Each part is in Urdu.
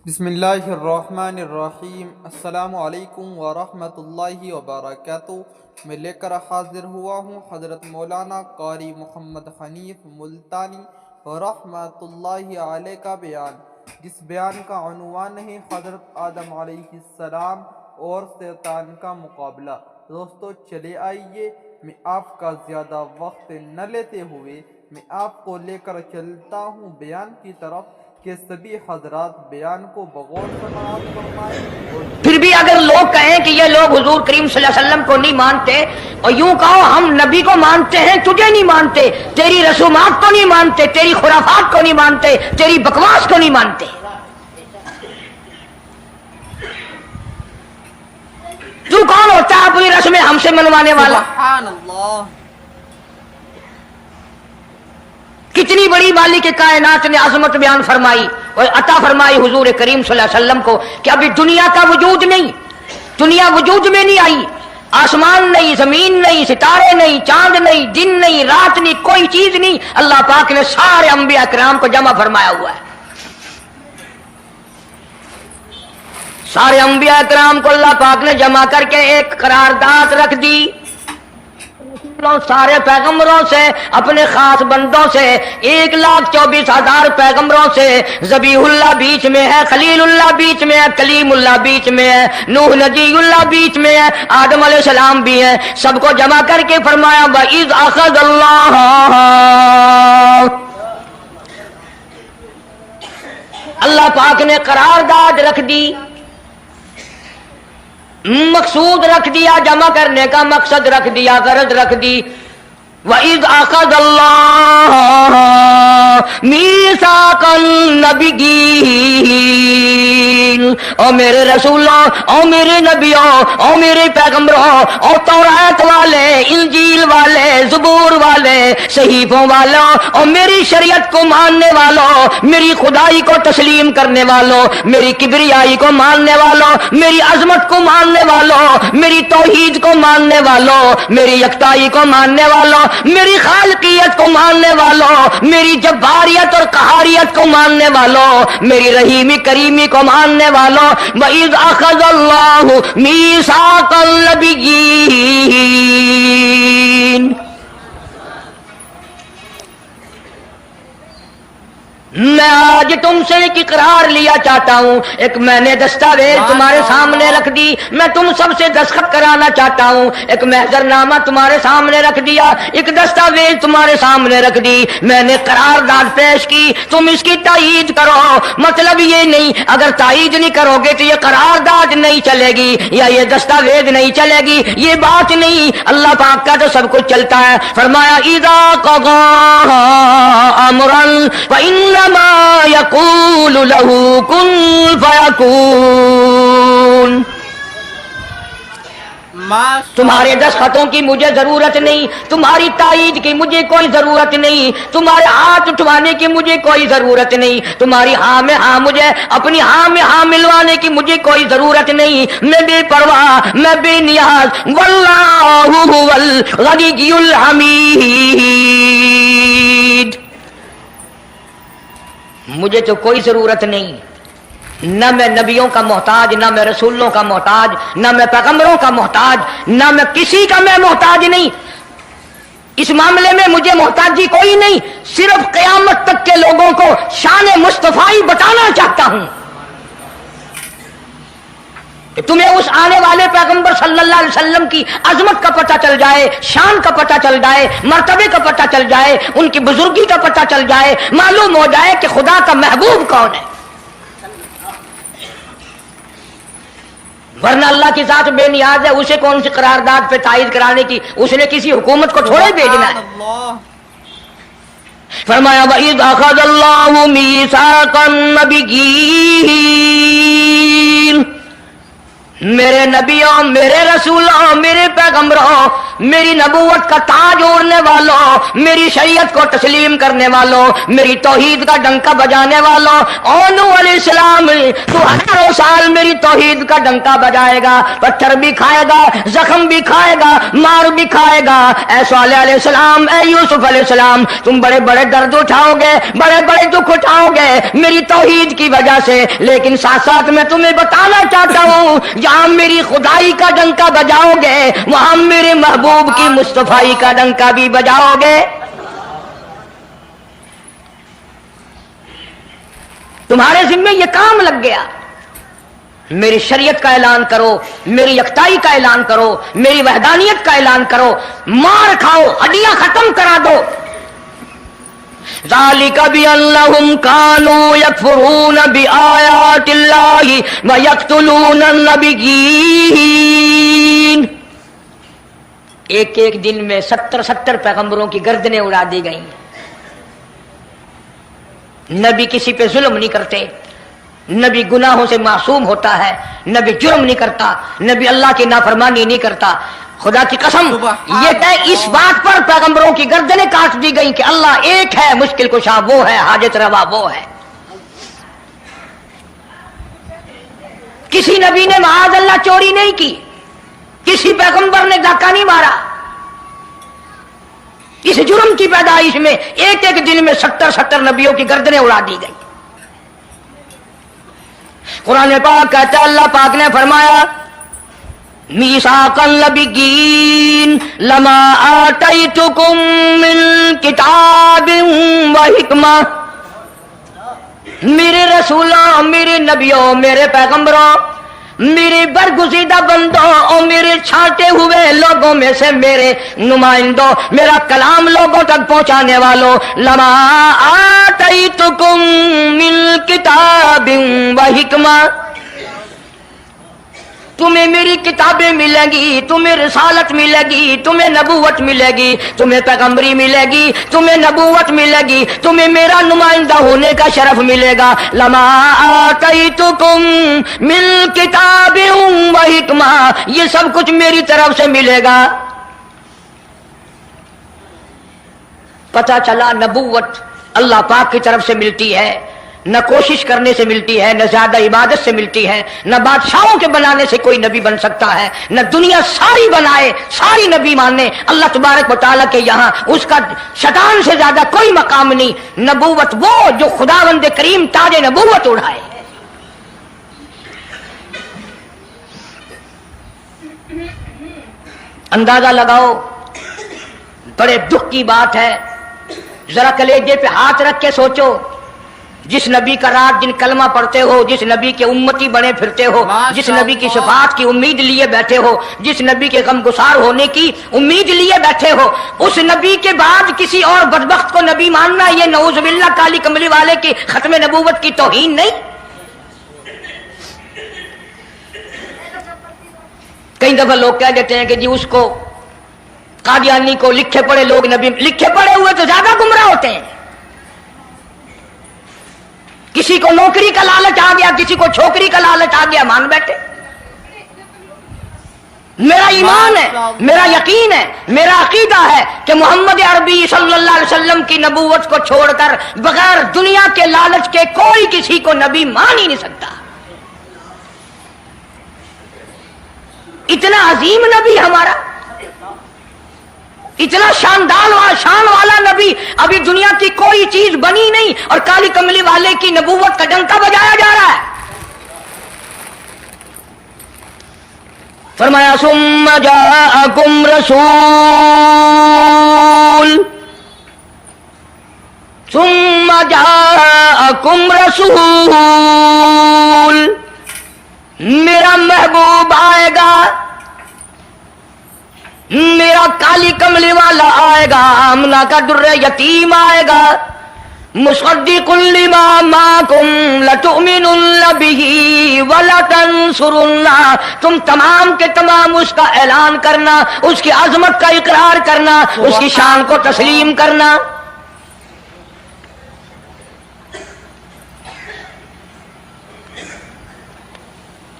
بسم اللہ الرحمن الرحیم۔ السلام علیکم ورحمۃ اللہ وبرکاتہ۔ میں لے کر حاضر ہوا ہوں حضرت مولانا قاری محمد حنیف ملتانی رحمۃ اللہ علیہ کا بیان، جس بیان کا عنوان ہے حضرت آدم علیہ السلام اور شیطان کا مقابلہ۔ دوستو چلے آئیے، میں آپ کا زیادہ وقت نہ لیتے ہوئے میں آپ کو لے کر چلتا ہوں بیان کی طرف کہ سبھی حضرات بیان کو بغور سماعت فرمائیں۔ اور پھر بھی اگر لوگ کہیں کہ یہ لوگ حضور کریم صلی اللہ علیہ وسلم کو نہیں مانتے، اور یوں کہو ہم نبی کو مانتے ہیں، تجھے نہیں مانتے، تیری رسومات کو نہیں مانتے، تیری خرافات کو نہیں مانتے، تیری بکواس کو نہیں مانتے، تو کون ہوتا ہے اپنی رسمیں ہم سے منوانے والا؟ سبحان اللہ۔ کتنی بڑی مالک کائنات نے عظمت بیان فرمائی اور عطا فرمائی حضور کریم صلی اللہ علیہ وسلم کو کہ ابھی دنیا کا وجود نہیں، دنیا وجود میں نہیں آئی، آسمان نہیں، زمین نہیں، ستارے نہیں، چاند نہیں، دن نہیں، رات نہیں، کوئی چیز نہیں، اللہ پاک نے سارے انبیاء کرام کو جمع فرمایا ہوا ہے۔ سارے انبیاء کرام کو اللہ پاک نے جمع کر کے ایک قرارداد رکھ دی، سارے پیغمبروں سے، اپنے خاص بندوں سے، 1,24,000 پیغمبروں سے، ذبیح اللہ بیچ میں ہے، خلیل اللہ بیچ میں ہے، کلیم اللہ بیچ میں ہے، نوح نجی اللہ بیچ میں ہے، آدم علیہ السلام بھی ہے، سب کو جمع کر کے فرمایا وَإِذْ أَخَذَ اللَّهُ، اللہ پاک نے قرارداد رکھ دی، مقصود رکھ دیا، جمع کرنے کا مقصد رکھ دیا، غرض رکھ دی۔ وَإِذْ أَخَذَ اللَّهُ مِيثَاقَ النَّبِيِّينَ، او میرے رسولوں، او میرے نبیوں، او میرے پیغمبروں، او تورات والے، انجیل والے، زبور والے، صحیفوں والوں، او میری شریعت کو ماننے والوں، میری خدائی کو تسلیم کرنے والوں، میری کبریائی کو ماننے والوں، میری عظمت کو ماننے والوں، میری توحید کو ماننے والوں، میری یکتائی کو ماننے والوں، میری خالقیت کو ماننے والوں، میری جباریت اور قہاریت کو ماننے والوں، میری رحیمی کریمی کو ماننے والوں، وَإِذْ أَخَذَ اللَّهُ مِيثَاقَ النَّبِيِّينَ، میں آج تم سے ایک اقرار لیا چاہتا ہوں، ایک میں نے دستاویز تمہارے سامنے رکھ دی، میں تم سب سے دستخط کرانا چاہتا ہوں، ایک محضر نامہ تمہارے سامنے رکھ دیا، ایک دستاویز تمہارے سامنے رکھ دی، میں نے قرارداد پیش کی، تم اس کی تائید کرو۔ مطلب یہ نہیں اگر تائید نہیں کرو گے تو یہ قرارداد نہیں چلے گی یا یہ دستاویز نہیں چلے گی، یہ بات نہیں، اللہ پاک کا تو سب کچھ چلتا ہے۔ فرمایا اذا قضى امرا فانما يقول له كن فيكون، تمہارے دستخطوں کی مجھے ضرورت نہیں، تمہاری تائید کی مجھے کوئی ضرورت نہیں، تمہارے ہاتھ اٹھوانے کی مجھے کوئی ضرورت نہیں، تمہاری ہاں میں ہاں مجھے اپنی ہاں میں ہاں ملوانے کی مجھے کوئی ضرورت نہیں، میں بے پرواہ، میں بے نیاز، واللہ هو الغنی الحمید، مجھے تو کوئی ضرورت نہیں، نہ میں نبیوں کا محتاج، نہ میں رسولوں کا محتاج، نہ میں پیغمبروں کا محتاج، نہ میں کسی کا میں محتاج نہیں، اس معاملے میں مجھے محتاجی کوئی نہیں، صرف قیامت تک کے لوگوں کو شان مصطفی بتانا چاہتا ہوں کہ تمہیں اس آنے والے پیغمبر صلی اللہ علیہ وسلم کی عظمت کا پتہ چل جائے، شان کا پتہ چل جائے، مرتبے کا پتہ چل جائے، ان کی بزرگی کا پتہ چل جائے، معلوم ہو جائے کہ خدا کا محبوب کون ہے، ورنہ اللہ کی ذات بے نیاز ہے، اسے کون سی قرارداد پہ تائید کرانے کی، اس نے کسی حکومت کو تھوڑے بھیجنا ہے۔ فرمایا وَإِذْ أَخَذَ اللَّهُ مِيثَاقَ النَّبِيِّينَ، میرے نبیوں، میرے رسولوں، میرے پیغمبروں، میری نبوت کا تاج اوڑھنے والوں، میری شریعت کو تسلیم کرنے والوں، میری توحید کا ڈنکا بجانے والوں، اور نوح علیہ السلام تو ہزاروں سال میری توحید کا ڈنکا بجائے گا، پتھر بھی کھائے گا، زخم بھی کھائے گا، مار بھی کھائے گا۔ اے صالح علیہ السلام، اے یوسف علیہ السلام، تم بڑے بڑے درد اٹھاؤ گے، بڑے بڑے دکھ اٹھاؤ گے میری توحید کی وجہ سے، لیکن ساتھ ساتھ میں تمہیں بتانا چاہتا ہوں جہاں میری خدائی کا ڈنکا بجاؤ گے وہاں میرے محبوب کی مصطفائی کا ڈنکا بھی بجاؤ گے۔ تمہارے ذمے یہ کام لگ گیا، میری شریعت کا اعلان کرو، میری یکتائی کا اعلان کرو، میری وحدانیت کا اعلان کرو، مار کھاؤ، ہڈیاں ختم کرا دو۔ ذالک بأنہم کانوا یکفرون بآیات اللہ ویقتلون النبیین۔ ایک ایک دن میں 70 پیغمبروں کی گردنیں اڑا دی گئیں۔ نبی کسی پہ ظلم نہیں کرتے، نبی گناہوں سے معصوم ہوتا ہے، نبی جرم نہیں کرتا، نبی اللہ کی نافرمانی نہیں کرتا۔ خدا کی قسم یہ کہ اس بات پر پیغمبروں کی گردنیں کاٹ دی گئیں کہ اللہ ایک ہے، مشکل کشا وہ ہے، حاجت روا وہ ہے۔ کسی نبی نے معاذ اللہ چوری نہیں کی، کسی پیغمبر نے ڈاکہ نہیں مارا۔ اس جرم کی پیدائش میں ایک ایک دن میں 70 نبیوں کی گردنیں اڑا دی گئی۔ قرآن پاک کہتا ہے، اللہ پاک نے فرمایا میثاق النبیین لما آتیتکم من کتاب و حکمہ، میرے رسولوں، میرے نبیوں، میرے پیغمبروں، میرے برگزیدہ بندوں اور میرے چھانٹے ہوئے لوگوں میں سے میرے نمائندوں، میرا کلام لوگوں تک پہنچانے والوں، لما آتیتکم من کتاب و حکمہ، تمہیں میری کتابیں ملیں گی، تمہیں رسالت ملے گی، تمہیں نبوت ملے گی، تمہیں پیغمبری ملے گی، تمہیں نبوت ملے گی، تمہیں میرا نمائندہ ہونے کا شرف ملے گا۔ لما آتیتکم من کتاب و حکمہ، یہ سب کچھ میری طرف سے ملے گا۔ پتہ چلا نبوت اللہ پاک کی طرف سے ملتی ہے، نہ کوشش کرنے سے ملتی ہے، نہ زیادہ عبادت سے ملتی ہے، نہ بادشاہوں کے بنانے سے کوئی نبی بن سکتا ہے، نہ دنیا ساری بنائے ساری نبی مانے اللہ تبارک و تعالیٰ کے یہاں اس کا شیطان سے زیادہ کوئی مقام نہیں۔ نبوت وہ جو خداوند کریم تاج نبوت اڑائے۔ اندازہ لگاؤ، بڑے دکھ کی بات ہے، ذرا کلیجے پہ ہاتھ رکھ کے سوچو، جس نبی کا رات دن کلمہ پڑھتے ہو، جس نبی کے امتی بنے پھرتے ہو، جس نبی کی شفاعت کی امید لیے بیٹھے ہو، جس نبی کے غم گسار ہونے کی امید لیے بیٹھے ہو، اس نبی کے بعد کسی اور بدبخت کو نبی ماننا یہ نعوذ باللہ کالی کملی والے کی ختم نبوت کی توہین نہیں؟ کئی دفعہ لوگ کہہ دیتے ہیں کہ جی اس کو قادیانی کو لکھے پڑھے لوگ نبی، لکھے پڑھے ہوئے تو زیادہ گمراہ ہوتے ہیں۔ کسی کو نوکری کا لالچ آ گیا، کسی کو چھوکری کا لالچ آ گیا، مان بیٹھے۔ میرا ایمان ہے، میرا یقین ہے، میرا عقیدہ ہے کہ محمد عربی صلی اللہ علیہ وسلم کی نبوت کو چھوڑ کر بغیر دنیا کے لالچ کے کوئی کسی کو نبی مان ہی نہیں سکتا۔ اتنا عظیم نبی ہمارا، اتنا شاندار شان والا نبی، ابھی دنیا کی کوئی چیز بنی نہیں اور کالی کملی والے کی نبوت کا ڈنکا بجایا جا رہا ہے۔ فرمایا ثم جاءکم رسول، ثم جاءکم رسول، میرا محبوب آئے گا، میرا کالی کملی والا آئے گا، آمنہ کا در یتیم آئے گا، مصدق لما معکم لتؤمنن بہ ولتنصرنہ، تم تمام کے تمام اس کا اعلان کرنا، اس کی عظمت کا اقرار کرنا، اس کی شان کو تسلیم کرنا۔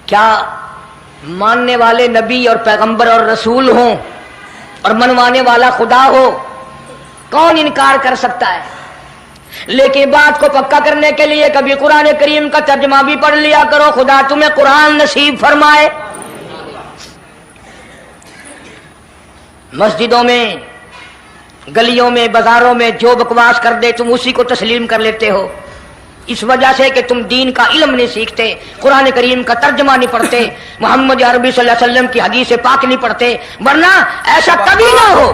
کیا ماننے والے نبی اور پیغمبر اور رسول ہوں اور منوانے والا خدا ہو کون انکار کر سکتا ہے؟ لیکن بات کو پکا کرنے کے لیے کبھی قرآن کریم کا ترجمہ بھی پڑھ لیا کرو، خدا تمہیں قرآن نصیب فرمائے۔ مسجدوں میں، گلیوں میں، بازاروں میں جو بکواس کر دے تم اسی کو تسلیم کر لیتے ہو، اس وجہ سے کہ تم دین کا علم نہیں سیکھتے، قرآن کریم کا ترجمہ نہیں پڑھتے، محمد عربی صلی اللہ علیہ وسلم کی حدیث پاک نہیں پڑھتے، ورنہ ایسا کبھی نہ ہو۔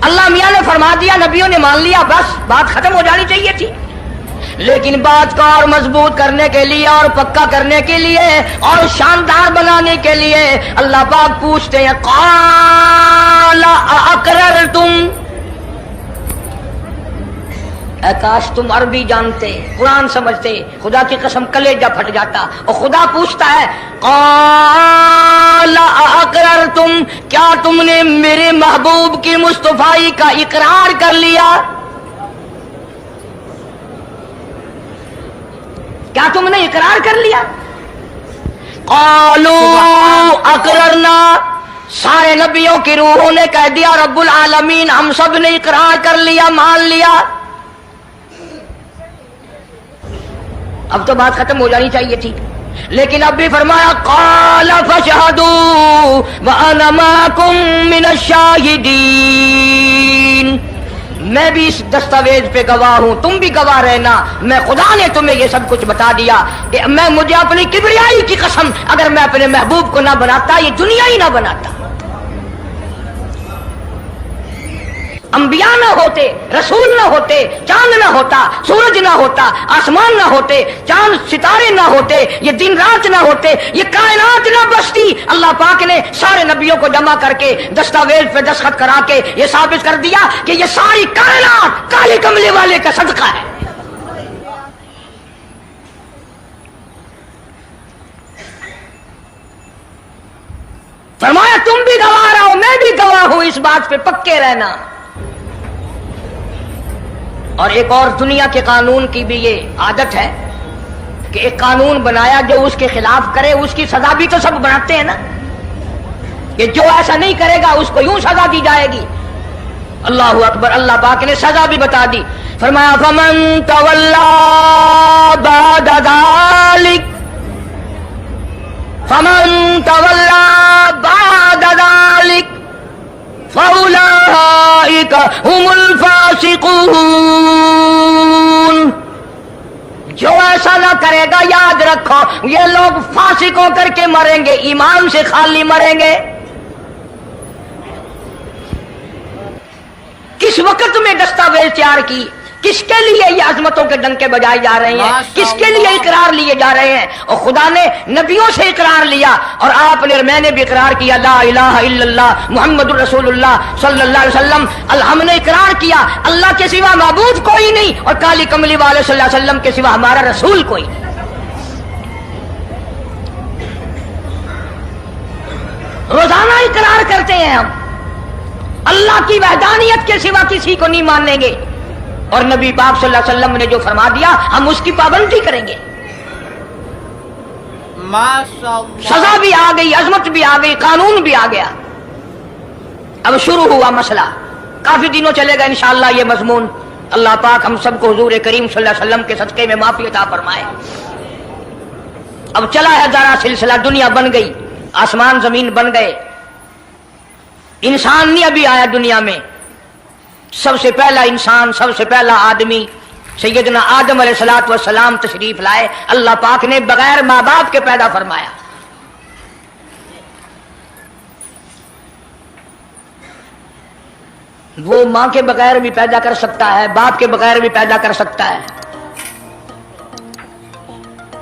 اللہ میاں نے فرما دیا، نبیوں نے مان لیا، بس بات ختم ہو جانی چاہیے تھی۔ لیکن بات کو اور مضبوط کرنے کے لیے اور پکا کرنے کے لیے اور شاندار بنانے کے لیے اللہ پاک پوچھتے ہیں قال اقررتم، اے کاش تم عربی جانتے، قرآن سمجھتے، خدا کی قسم کلیجہ پھٹ جاتا۔ اور خدا پوچھتا ہے قال اقررتم، کیا تم نے میرے محبوب کی مصطفائی کا اقرار کر لیا؟ کیا تم نے اقرار کر لیا؟ قالوا اقررنا، سارے نبیوں کی روحوں نے کہہ دیا رب العالمین ہم سب نے اقرار کر لیا، مان لیا۔ اب تو بات ختم ہو جانی چاہیے تھی، لیکن اب بھی فرمایا قال فاشهدوا وانا معكم من الشاهدين، میں بھی اس دستاویز پہ گواہ ہوں، تم بھی گواہ رہنا، میں خدا نے تمہیں یہ سب کچھ بتا دیا کہ مجھے اپنی کبریائی کی قسم اگر میں اپنے محبوب کو نہ بناتا یہ دنیا ہی نہ بناتا، انبیاء نہ ہوتے، رسول نہ ہوتے، چاند نہ ہوتا، سورج نہ ہوتا، آسمان نہ ہوتے، چاند ستارے نہ ہوتے، یہ دن رات نہ ہوتے، یہ کائنات نہ بستی، اللہ پاک نے سارے نبیوں کو جمع کر کے دستاویز پہ دستخط کرا کے یہ ثابت کر دیا کہ یہ ساری کائنات کالے کملے والے کا صدقہ ہے۔ فرمایا تم بھی گواہ رہو، میں بھی گواہ ہوں، اس بات پہ پکے رہنا۔ اور ایک اور دنیا کے قانون کی بھی یہ عادت ہے کہ ایک قانون بنایا جو اس کے خلاف کرے اس کی سزا بھی تو سب بناتے ہیں نا، کہ جو ایسا نہیں کرے گا اس کو یوں سزا دی جائے گی۔ اللہ اکبر، اللہ پاک نے سزا بھی بتا دی، فرمایا فمن تولا بعد ذلک، فمن تولا بعد ذلک فَأُولَٰئِكَ هُمُ الْفَاسِقُونَ، جو ایسا نہ کرے گا یاد رکھو یہ لوگ فاسق ہو کر کے مریں گے، ایمان سے خالی مریں گے۔ کس وقت میں دستاویز تیار کی، کس کے لیے یہ عظمتوں کے ڈنکے بجائے جا رہے ہیں، کس کے لیے اقرار لیے جا رہے ہیں؟ اور خدا نے نبیوں سے اقرار لیا اور آپ نے اور میں نے بھی اقرار کیا لا الہ الا اللہ محمد الرسول اللہ صلی اللہ علیہ وسلم۔ ہم نے اقرار کیا اللہ کے سوا معبود کوئی نہیں اور کالی کملی والے صلی اللہ علیہ وسلم کے سوا ہمارا رسول کوئی نہیں۔ روزانہ اقرار کرتے ہیں ہم اللہ کی وحدانیت کے سوا کسی کو نہیں مانیں گے، اور نبی پاک صلی اللہ علیہ وسلم نے جو فرما دیا ہم اس کی پابندی کریں گے۔ سزا بھی آ گئی، عظمت بھی آ گئی، قانون بھی آ گیا۔ اب شروع ہوا مسئلہ، کافی دنوں چلے گا انشاءاللہ یہ مضمون۔ اللہ پاک ہم سب کو حضور کریم صلی اللہ علیہ وسلم کے صدقے میں معافی عطا فرمائے۔ اب چلا ہے ذرا سلسلہ، دنیا بن گئی، آسمان زمین بن گئے، انسان نہیں ابھی آیا دنیا میں۔ سب سے پہلا انسان، سب سے پہلا آدمی سیدنا آدم علیہ الصلوۃ والسلام تشریف لائے، اللہ پاک نے بغیر ماں باپ کے پیدا فرمایا۔ وہ ماں کے بغیر بھی پیدا کر سکتا ہے، باپ کے بغیر بھی پیدا کر سکتا ہے۔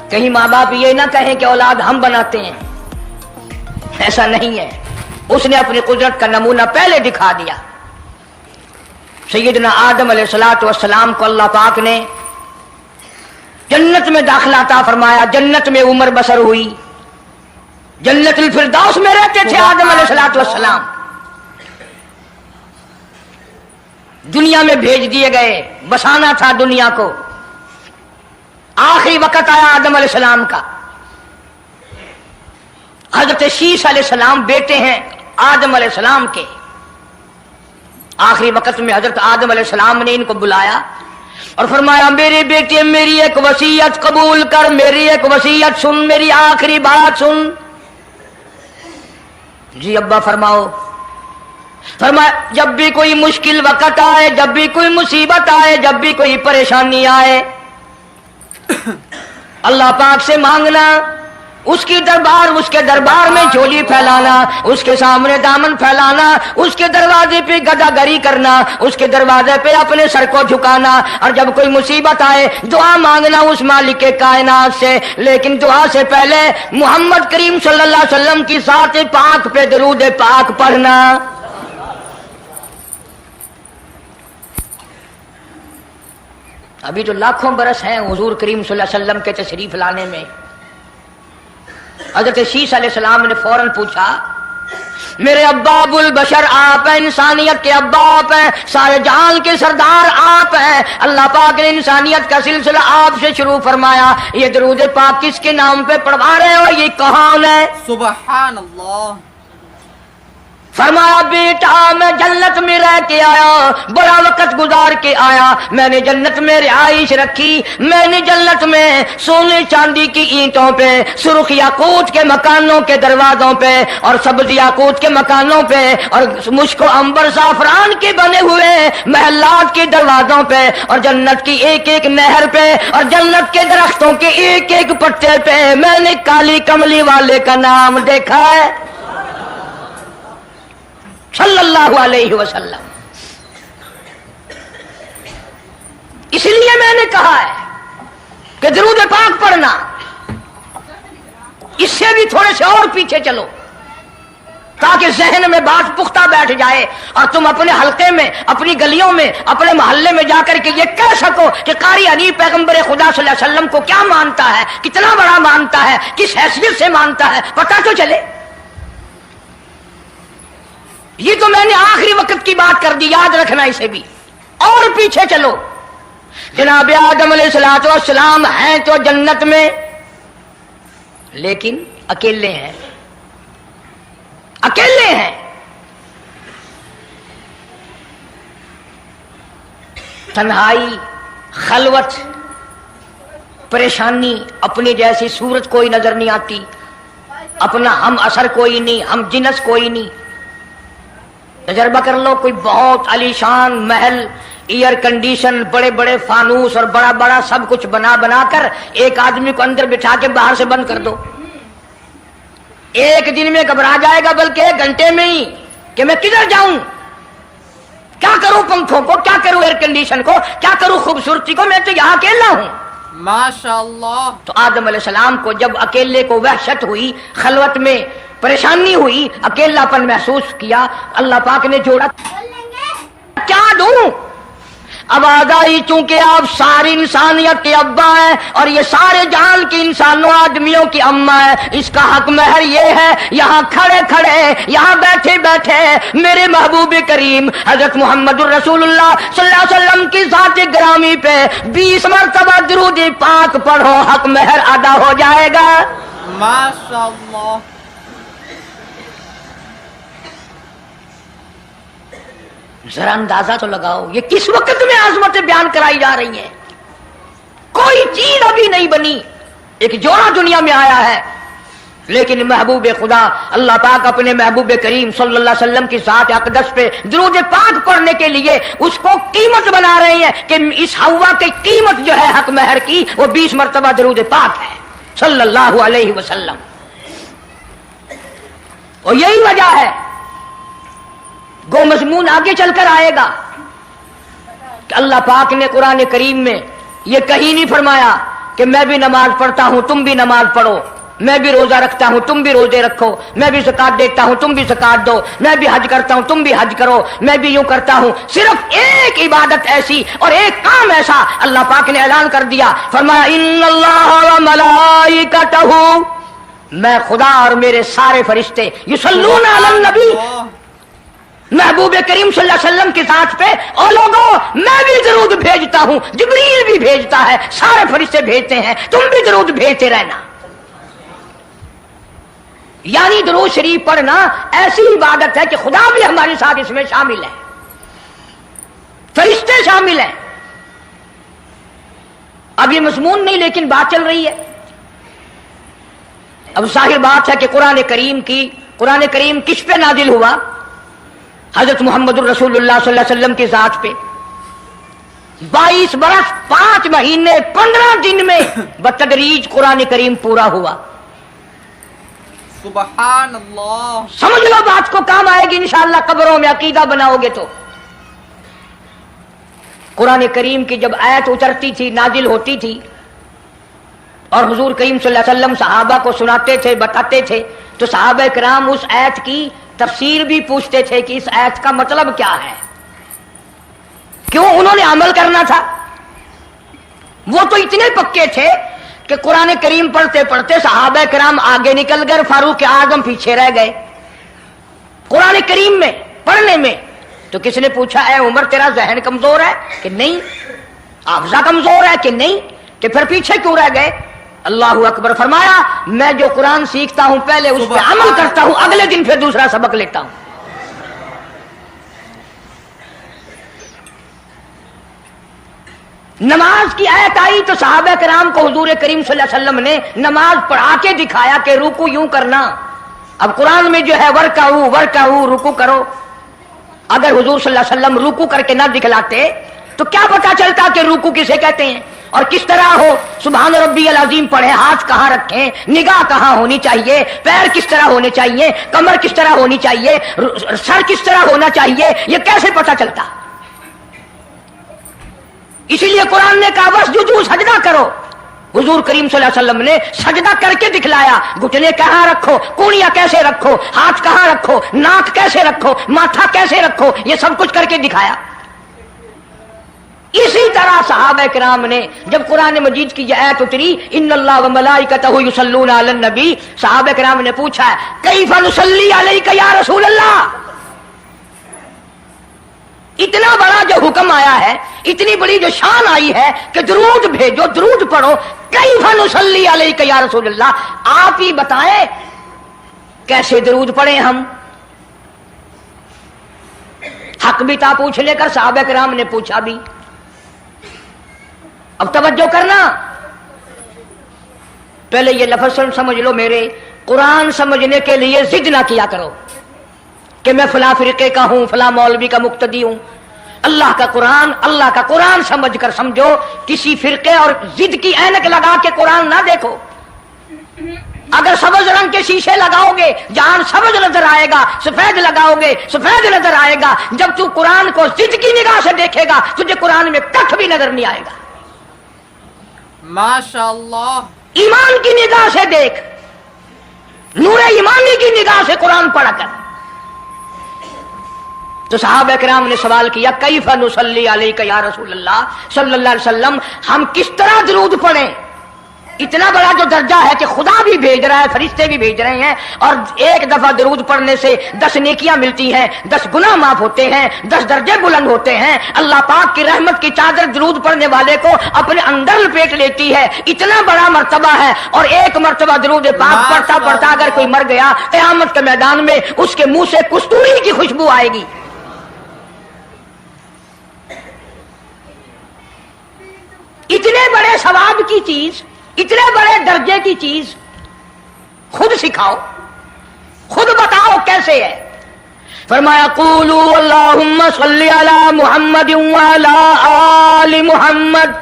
کہیں ماں باپ یہ نہ کہیں کہ اولاد ہم بناتے ہیں، ایسا نہیں ہے، اس نے اپنی قدرت کا نمونہ پہلے دکھا دیا۔ سیدنا آدم علیہ الصلوۃ والسلام کو اللہ پاک نے جنت میں داخلہ عطا فرمایا، جنت میں عمر بسر ہوئی، جنت الفردوس میں رہتے تھے آدم علیہ الصلوۃ والسلام۔ دنیا میں بھیج دیے گئے، بسانا تھا دنیا کو۔ آخری وقت آیا آدم علیہ السلام کا، حضرت شیش علیہ السلام بیٹے ہیں آدم علیہ السلام کے. آخری وقت میں حضرت آدم علیہ السلام نے ان کو بلایا اور فرمایا میرے بیٹے میری ایک وصیت قبول کر, میری ایک وصیت سن, میری آخری بات سن. جی ابا فرماؤ. فرمایا جب بھی کوئی مشکل وقت آئے, جب بھی کوئی مصیبت آئے, جب بھی کوئی پریشانی آئے, اللہ پاک سے مانگنا, اس کے دربار میں جھولی پھیلانا, اس کے سامنے دامن پھیلانا, اس کے دروازے پہ گدا گری کرنا, اس کے دروازے پہ اپنے سر کو جھکانا, اور جب کوئی مصیبت آئے دعا مانگنا اس مالک کے کائنات سے. لیکن دعا سے پہلے محمد کریم صلی اللہ علیہ وسلم کی ذات پاک پہ درود پاک پڑھنا. ابھی تو لاکھوں برس ہیں حضور کریم صلی اللہ علیہ وسلم کے تشریف لانے میں. حضرت شیش علیہ السلام نے فوراً پوچھا میرے ابا ابو البشر آپ ہیں, انسانیت کے ابا آپ ہیں, سارے جہان کے سردار آپ ہیں. اللہ پاک نے انسانیت کا سلسلہ آپ سے شروع فرمایا. یہ درود پاک کس کے نام پہ پڑھوا رہے ہو, یہ کون ہے؟ سبحان اللہ. فرمایا بیٹا میں جنت میں رہ کے آیا, بڑا وقت گزار کے آیا, میں نے جنت میں رہائش رکھی, میں نے جنت میں سونے چاندی کی اینٹوں پہ, سرخ یاقوت کے مکانوں کے دروازوں پہ, اور سبز یاقوت کے مکانوں پہ, اور مشک و عنبر زعفران کے بنے ہوئے محلات کے دروازوں پہ, اور جنت کی ایک ایک نہر پہ, اور جنت کے درختوں کے ایک ایک پتے پہ میں نے کالی کملی والے کا نام دیکھا ہے صلی اللہ علیہ وسلم. اس لیے میں نے کہا ہے کہ درود پاک پڑھنا. اس سے بھی تھوڑے سے اور پیچھے چلو تاکہ ذہن میں بات پختہ بیٹھ جائے, اور تم اپنے حلقے میں, اپنی گلیوں میں, اپنے محلے میں جا کر کے یہ کہہ سکو کہ قاری حنیف پیغمبر خدا صلی اللہ علیہ وسلم کو کیا مانتا ہے, کتنا بڑا مانتا ہے, کس حیثیت سے مانتا ہے, پتہ تو چلے. یہ تو میں نے آخری وقت کی بات کر دی, یاد رکھنا اسے بھی. اور پیچھے چلو, جناب آدم علیہ السلام ہیں تو جنت میں, لیکن اکیلے ہیں, اکیلے ہیں. تنہائی, خلوت, پریشانی, اپنی جیسی صورت کوئی نظر نہیں آتی, اپنا ہم اثر کوئی نہیں, ہم جنس کوئی نہیں. تجربہ کر لو, کوئی بہت عالیشان محل, ایئر کنڈیشن, بڑے بڑے فانوس اور بڑا بڑا سب کچھ بنا بنا کر ایک آدمی کو اندر بٹھا کے باہر سے بند کر دو, ایک دن میں گھبرا جائے گا, بلکہ ایک گھنٹے میں ہی, کہ میں کدھر جاؤں, کیا کروں پنکھوں کو, کیا کروں ایئر کنڈیشن کو, کیا کروں خوبصورتی کو, میں تو یہاں اکیلا ہوں. ماشاءاللہ. تو آدم علیہ السلام کو جب اکیلے کو وحشت ہوئی, خلوت میں پریشانی ہوئی, اکیلا پن محسوس کیا, اللہ پاک نے جوڑا کیا دوں. آواز آئی چونکہ آپ ساری انسانیت کے ابا ہیں اور یہ سارے جہان کے انسانوں آدمیوں کی اماں ہے, اس کا حق مہر یہ ہے یہاں کھڑے کھڑے, یہاں بیٹھے بیٹھے میرے محبوب کریم حضرت محمد الرسول اللہ صلی اللہ علیہ وسلم کی ذات گرامی پہ 20 مرتبہ درود پاک پڑھو, حق مہر ادا ہو جائے گا. ماشاءاللہ. ذرا اندازہ تو لگاؤ یہ کس وقت میں عظمتیں بیان کرائی جا رہی ہیں. کوئی چیز ابھی نہیں بنی, ایک جوڑا دنیا میں آیا ہے, لیکن محبوب خدا اللہ پاک اپنے محبوب کریم صلی اللہ علیہ وسلم کی ذات اقدس پہ درود پاک پڑھنے کے لیے اس کو قیمت بنا رہے ہیں کہ اس ہوا کی قیمت جو ہے حق مہر کی وہ 20 مرتبہ درود پاک ہے صلی اللہ علیہ وسلم. اور یہی وجہ ہے, گو مضمون آگے چل کر آئے گا کہ اللہ پاک نے قرآن کریم میں یہ کہیں نہیں فرمایا کہ میں بھی نماز پڑھتا ہوں تم بھی نماز پڑھو, میں بھی روزہ رکھتا ہوں تم بھی روزے رکھو, میں بھی زکات دیتا ہوں تم بھی زکات دو, میں بھی حج کرتا ہوں تم بھی حج کرو, میں بھی یوں کرتا ہوں. صرف ایک عبادت ایسی اور ایک کام ایسا اللہ پاک نے اعلان کر دیا, فرمایا ان اللہ و ملائکتہ, میں خدا اور میرے سارے فرشتے یصلون علی النبی, محبوب کریم صلی اللہ علیہ وسلم کی ذات پہ, اور لوگوں میں بھی درود بھیجتا ہوں, جبریل بھی بھیجتا ہے, سارے فرشتے بھیجتے ہیں, تم بھی درود بھیجتے رہنا. یعنی درود شریف پڑھنا ایسی عبادت ہے کہ خدا بھی ہمارے ساتھ اس میں شامل ہے، فرشتے شامل ہیں۔ اب یہ مضمون نہیں لیکن بات چل رہی ہے۔ اب ظاہر بات ہے کہ قرآن کریم کس پہ نازل ہوا؟ حضرت محمد الرسول اللہ صلی اللہ علیہ وسلم کی ذات پہ 22 برس 5 مہینے 15 دن میں بتدریج قرآن کریم پورا ہوا۔ سبحان اللہ۔ سمجھ لو بات کو کام آئے گی انشاءاللہ، قبروں میں عقیدہ بناؤ گے تو۔ قرآن کریم کی جب آیت اترتی تھی، نازل ہوتی تھی، اور حضور کریم صلی اللہ علیہ وسلم صحابہ کو سناتے تھے، بتاتے تھے، تو صحابہ کرام اس آیت کی تفسیر بھی پوچھتے تھے کہ اس آیت کا مطلب کیا ہے، کیوں انہوں نے عمل کرنا تھا۔ وہ تو اتنے پکے تھے کہ قرآن کریم پڑھتے پڑھتے صحابہ کرام آگے نکل گئے، فاروق اعظم پیچھے رہ گئے قرآن کریم میں پڑھنے میں۔ تو کس نے پوچھا اے عمر تیرا ذہن کمزور ہے کہ نہیں، حافظہ کمزور ہے کہ نہیں، کہ پھر پیچھے کیوں رہ گئے؟ اللہ اکبر فرمایا میں جو قرآن سیکھتا ہوں پہلے اس پہ عمل کرتا ہوں، اگلے دن پھر دوسرا سبق لیتا ہوں۔ نماز کی آیت آئی تو صحابہ کرام کو حضور کریم صلی اللہ علیہ وسلم نے نماز پڑھا کے دکھایا کہ رکوع یوں کرنا۔ اب قرآن میں جو ہے ورکعوا رکوع کرو، اگر حضور صلی اللہ علیہ وسلم رکوع کر کے نہ دکھلاتے تو کیا پتا چلتا کہ رکوع کسے کہتے ہیں اور کس طرح ہو۔ سبحان ربی العظیم پڑھیں، ہاتھ کہاں رکھیں، نگاہ کہاں ہونی چاہیے، پیر کس طرح ہونے چاہیے، کمر کس طرح ہونی چاہیے، سر کس طرح ہونا چاہیے، یہ کیسے پتا چلتا؟ اسی لیے قرآن نے کہا واسجدوا سجدہ کرو۔ حضور کریم صلی اللہ علیہ وسلم نے سجدہ کر کے دکھلایا، گھٹنے کہاں رکھو، کونیاں کیسے رکھو، ہاتھ کہاں رکھو، ناک کیسے رکھو، ماتھا کیسے رکھو، یہ سب کچھ کر کے دکھایا۔ اسی طرح صحابہ کرام نے جب قرآن مجید کی یہ آیت اتری ان اللہ وملائکتہ یصلون علی النبی، صحابہ کرام نے پوچھا کیف نصلی علیک یا رسول اللہ، اتنا بڑا جو حکم آیا ہے، اتنی بڑی جو شان آئی ہے کہ درود بھیجو، درود پڑھو، کیف نصلی علیک یا رسول اللہ، آپ ہی بتائیں کیسے درود پڑھیں ہم؟ حق بھی تھا پوچھنے کا، صحابہ کرام نے پوچھا بھی۔ اب توجہ کرنا، پہلے یہ لفظ سمجھ لو میرے، قرآن سمجھنے کے لیے ضد نہ کیا کرو کہ میں فلاں فرقے کا ہوں، فلاں مولوی کا مقتدی ہوں۔ اللہ کا قرآن سمجھ کر سمجھو، کسی فرقے اور ضد کی اینک لگا کے قرآن نہ دیکھو۔ اگر سبز رنگ کے شیشے لگاؤ گے جہاں سبز نظر آئے گا، سفید لگاؤ گے سفید نظر آئے گا، جب تو قرآن کو ضد کی نگاہ سے دیکھے گا تجھے قرآن میں کچھ بھی نظر نہیں آئے گا۔ ماشاء اللہ۔ ایمان کی نگاہ سے دیکھ، نور ایمانی کی نگاہ سے قرآن پڑھ کر۔ تو صحابہ کرام نے سوال کیا کیف نصلی علیک یا رسول اللہ صلی اللہ علیہ وسلم، ہم کس طرح درود پڑھیں؟ اتنا بڑا جو درجہ ہے کہ خدا بھی بھیج رہا ہے، فرشتے بھی بھیج رہے ہیں، اور ایک دفعہ درود پڑھنے سے 10 نیکیاں ملتی ہیں، 10 گناہ معاف ہوتے ہیں، 10 درجے بلند ہوتے ہیں۔ اللہ پاک کی رحمت کی چادر درود پڑھنے والے کو اپنے اندر لپیٹ لیتی ہے، اتنا بڑا مرتبہ ہے۔ اور ایک مرتبہ درود پاک پڑھتا پڑھتا اگر کوئی مر گیا، قیامت کے میدان میں اس کے منہ سے کستوری کی خوشبو آئے گی۔ اتنے بڑے ثواب کی چیز، اتنے بڑے درجے کی چیز خود سکھاؤ، خود بتاؤ کیسے ہے۔ فرمایا قولوا اللہم صلی علی محمد وعلی آل محمد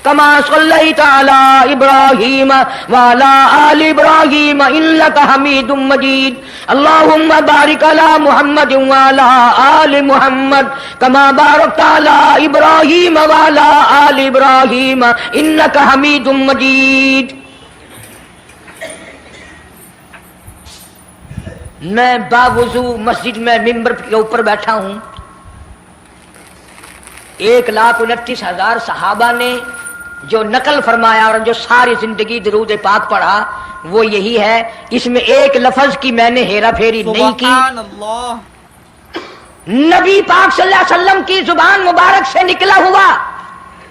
کما صلیت علی ابراہیم وعلی آل ابراہیم انک حمید مجید اللہم بارک علی محمد وعلی آل محمد کما بارکت علی ابراہیم وعلی آل ابراہیم انک حمید مجید۔ میں باوضو مسجد میں ممبر کے اوپر بیٹھا ہوں، 1,29,000 صحابہ نے جو نقل فرمایا اور جو ساری زندگی درود پاک پڑھا وہ یہی ہے، اس میں ایک لفظ کی میں نے ہیرا پھیری نہیں کی۔ سبحان اللہ۔ نبی پاک صلی اللہ علیہ وسلم کی زبان مبارک سے نکلا ہوا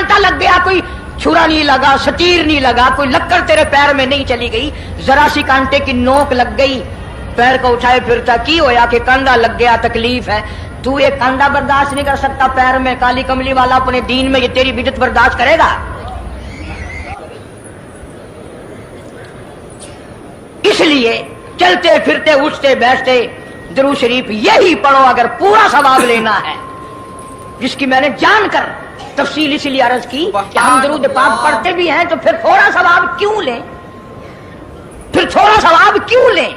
کانٹا لگ گیا، کوئی چھرا نہیں لگا، سٹیر نہیں لگا، کوئی لکڑ تیرے پیر میں نہیں چلی گئی، ذرا سی کانٹے کی نوک لگ گئی، پیر کو اٹھائے پھرتا کی ہویا کہ کانڈا لگ گیا، تکلیف ہے، تو ایک کانڈا برداشت نہیں کر سکتا پیر میں، کالی کملی والا اپنے دین میں یہ تیری بدعت برداشت کرے گا؟ اس لیے چلتے پھرتے اٹھتے بیٹھتے درود شریف یہی پڑھو اگر پورا ثواب لینا ہے، جس کی میں نے جان کر تفصیل اس لیے عرض کی کہ ہم درود پاک پڑھتے بھی ہیں تو پھر تھوڑا ثواب کیوں لیں، پھر تھوڑا ثواب کیوں لیں؟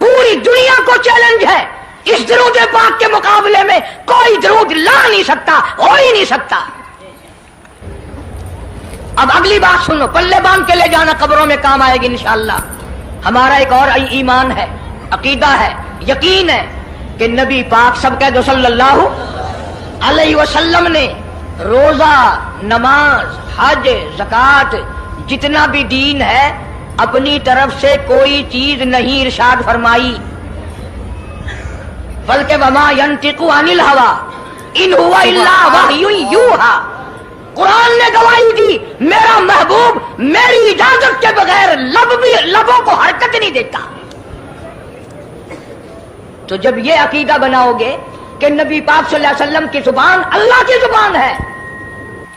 پوری دنیا کو چیلنج ہے، اس درود پاک کے مقابلے میں کوئی درود لا نہیں سکتا، ہو ہی نہیں سکتا۔ اب اگلی بات سنو، پلے باندھ کے لے جانا، قبروں میں کام آئے گی انشاءاللہ۔ ہمارا ایک اور ایمان ہے، عقیدہ ہے، یقین ہے کہ نبی پاک سب کہہ دو صلی اللہ علیہ وسلم نے روزہ، نماز، حج، زکوٰۃ، جتنا بھی دین ہے اپنی طرف سے کوئی چیز نہیں ارشاد فرمائی، بلکہ وما ينطق عن الهوى ان هو الا وحی یوحی۔ قرآن نے گواہی دی میرا محبوب میری اجازت کے بغیر لبوں کو حرکت نہیں دیتا۔ تو جب یہ عقیدہ بناؤ گے کہ نبی پاک صلی اللہ علیہ وسلم کی زبان اللہ کی زبان ہے،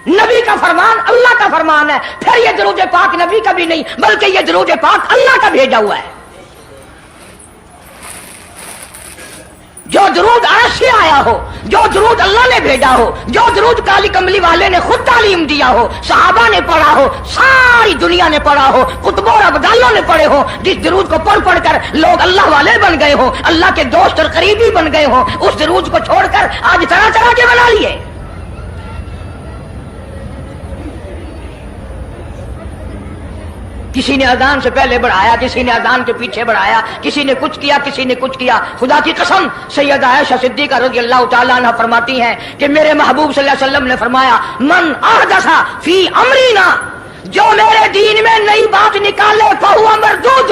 نبی کا فرمان اللہ کا فرمان ہے، پھر یہ درود پاک نبی کا بھی نہیں بلکہ یہ درود پاک اللہ کا بھیجا ہوا ہے۔ جو درود عرش سے آیا ہو، جو درود اللہ نے بھیجا ہو، جو درود کالی کملی والے نے خود تعلیم دیا ہو، صحابہ نے پڑھا ہو، ساری دنیا نے پڑھا ہو، قطبوں اور ابدالوں نے پڑھے ہو، جس درود کو پڑھ پڑھ کر لوگ اللہ والے بن گئے ہوں، اللہ کے دوست اور قریبی بن گئے ہوں، اس درود کو چھوڑ کر آج طرح طرح کے بنا لیے۔ کسی نے اذان سے پہلے بڑھایا، کسی نے اذان کے پیچھے بڑھایا، کسی نے کچھ کیا، کسی نے کچھ کیا۔ خدا کی قسم سیدہ عائشہ صدیقہ رضی اللہ تعالیٰ عنہ فرماتی ہیں کہ میرے محبوب صلی اللہ علیہ وسلم نے فرمایا من احدث فی امرنا، جو میرے دین میں نئی بات نکالے فہو مردود،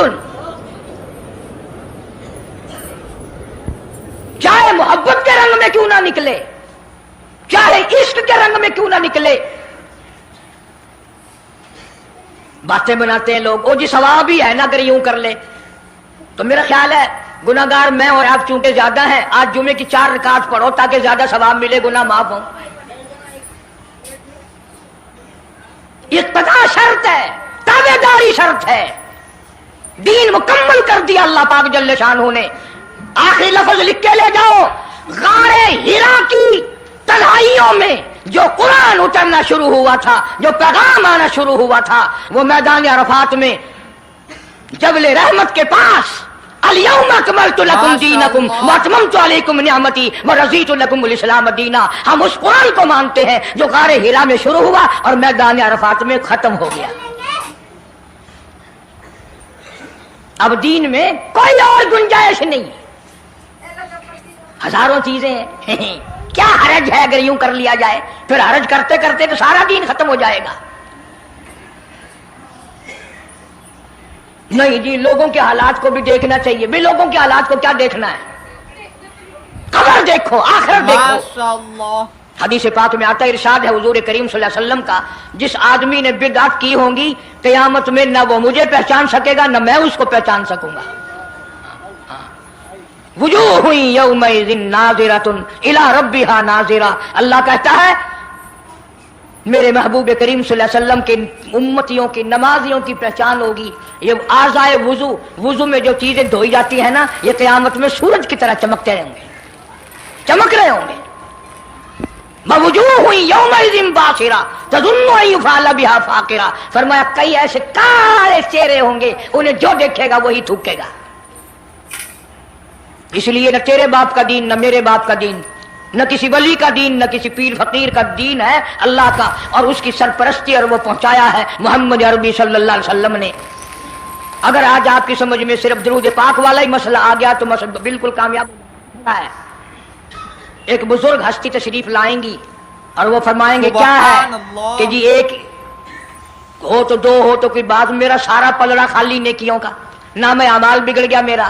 چاہے محبت کے رنگ میں کیوں نہ نکلے، چاہے عشق کے رنگ میں کیوں نہ نکلے۔ باتیں بناتے ہیں لوگ، او جی ثواب ہی ہے نا اگر یوں کر لے، تو میرا خیال ہے گناہ گار میں اور آپ چونکہ زیادہ ہیں، آج جمعے کی 4 رکعت پڑھو تاکہ زیادہ ثواب ملے، گناہ معاف ہوں۔ اقتداء شرط ہے، تابعداری شرط ہے، دین مکمل کر دیا اللہ پاک جل شانہ نے۔ آخری لفظ لکھ کے لے جاؤ، غار حرا کی تنہائیوں میں جو قرآن اترنا شروع ہوا تھا، جو پیغام آنا شروع ہوا تھا، وہ میدان عرفات میں جبل رحمت کے پاس الیوم اکملت لکم دینکم واتممت علیکم نعمتی ورضیت لکم الاسلام دینا، ہم اس قرآن کو مانتے ہیں جو غار حرا میں شروع ہوا اور میدان عرفات میں ختم ہو گیا۔ اب دین میں کوئی اور گنجائش نہیں، ہزاروں چیزیں ہیں، کیا حرج ہے اگر یوں کر لیا جائے؟ پھر حرج کرتے کرتے تو سارا دین ختم ہو جائے گا۔ نہیں جی، لوگوں کے حالات کو بھی دیکھنا چاہیے۔ بھی لوگوں کے حالات کو کیا دیکھنا ہے؟ قبر دیکھو، آخرت دیکھو۔ ماشاءاللہ۔ حدیث پاک میں آتا ہے، ارشاد ہے حضور کریم صلی اللہ علیہ وسلم کا، جس آدمی نے بدعت کی ہوں گی قیامت میں نہ وہ مجھے پہچان سکے گا نہ میں اس کو پہچان سکوں گا۔ وجوہ یومئذ ناظرۃ الی ربھا ناظرہ، اللہ کہتا ہے میرے محبوب کریم صلی اللہ علیہ وسلم کے امتیوں کی نمازیوں کی پہچان ہوگی، یہ اعضائے وضو میں جو چیزیں دھوئی جاتی ہیں نا، یہ قیامت میں سورج کی طرح چمکتے رہیں گے، چمک رہے ہوں گے۔ وجوہ یومئذ باسرہ تظن ان یفعل بها فاقرہ، فرمایا کئی ایسے کالے چہرے ہوں گے انہیں جو دیکھے گا وہی تھوکے گا۔ اس لیے نہ تیرے باپ کا دین نہ میرے باپ کا دین، نہ کسی ولی کا دین نہ کسی پیر فقیر کا دین ہے، اللہ کا، اور اس کی سرپرستی اور وہ پہنچایا ہے محمد عربی صلی اللہ علیہ وسلم نے۔ اگر آج آپ کی سمجھ میں صرف درود پاک والا ہی مسئلہ آ گیا تو مسئلہ بالکل کامیاب ہے۔ ایک بزرگ ہستی تشریف لائیں گی اور وہ فرمائیں گے کیا ہے کہ جی ایک ہو تو دو ہو تو کوئی بات، میرا سارا پلڑا خالی نیکیوں کا، نام اعمال بگڑ گیا میرا،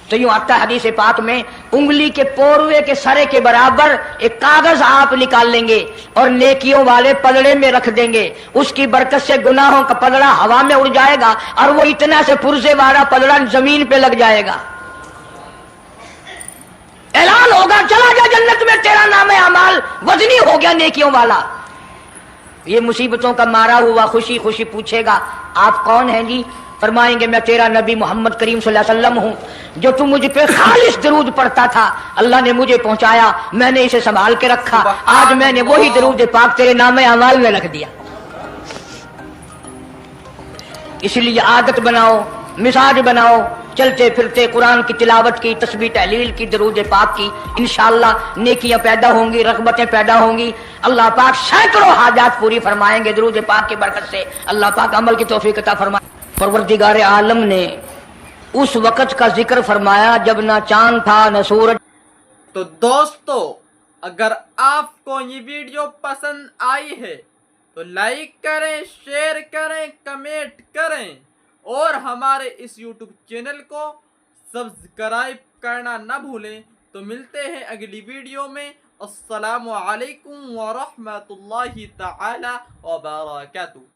تو یوں آتا ہے حدیث پاک میں، انگلی کے پوروے کے سرے کے برابر ایک کاغذ آپ نکال لیں گے اور نیکیوں والے پلڑے میں رکھ دیں گے، اس کی برکت سے گناہوں کا پلڑا ہوا میں اڑ جائے گا اور وہ اتنا سے پرزے والا پلڑا زمین پہ لگ جائے گا، اعلان ہوگا چلا جا جنت میں، تیرا نام اعمال وزنی ہو گیا نیکیوں والا۔ یہ مصیبتوں کا مارا ہوا خوشی خوشی پوچھے گا آپ کون ہیں جی؟ فرمائیں گے میں تیرا نبی محمد کریم صلی اللہ علیہ وسلم ہوں، جو تم مجھ پہ خالص درود پڑھتا تھا، اللہ نے مجھے پہنچایا، میں نے اسے سنبھال کے رکھا، آج میں نے وہی درود پاک تیرے نام اعمال میں رکھ دیا۔ اس لیے عادت بناؤ، مزاج بناؤ، چلتے پھرتے قرآن کی تلاوت کی، تسبیح تحلیل کی، درود پاک کی، انشاءاللہ نیکیاں پیدا ہوں گی، رغبتیں پیدا ہوں گی، اللہ پاک سینکڑوں حاجات پوری فرمائیں گے درود پاک کی برکت سے، اللہ پاک عمل کی توفیق عطا فرمائے۔ پروردگار عالم نے اس وقت کا ذکر فرمایا جب نہ چاند تھا نہ سورج۔ تو دوستو، اگر آپ کو یہ ویڈیو پسند آئی ہے تو لائک کریں، شیئر کریں، کمنٹ کریں اور ہمارے اس یوٹیوب چینل کو سبسکرائب کرنا نہ بھولیں۔ تو ملتے ہیں اگلی ویڈیو میں۔ السلام علیکم ورحمۃ اللہ تعالی وبرکاتہ۔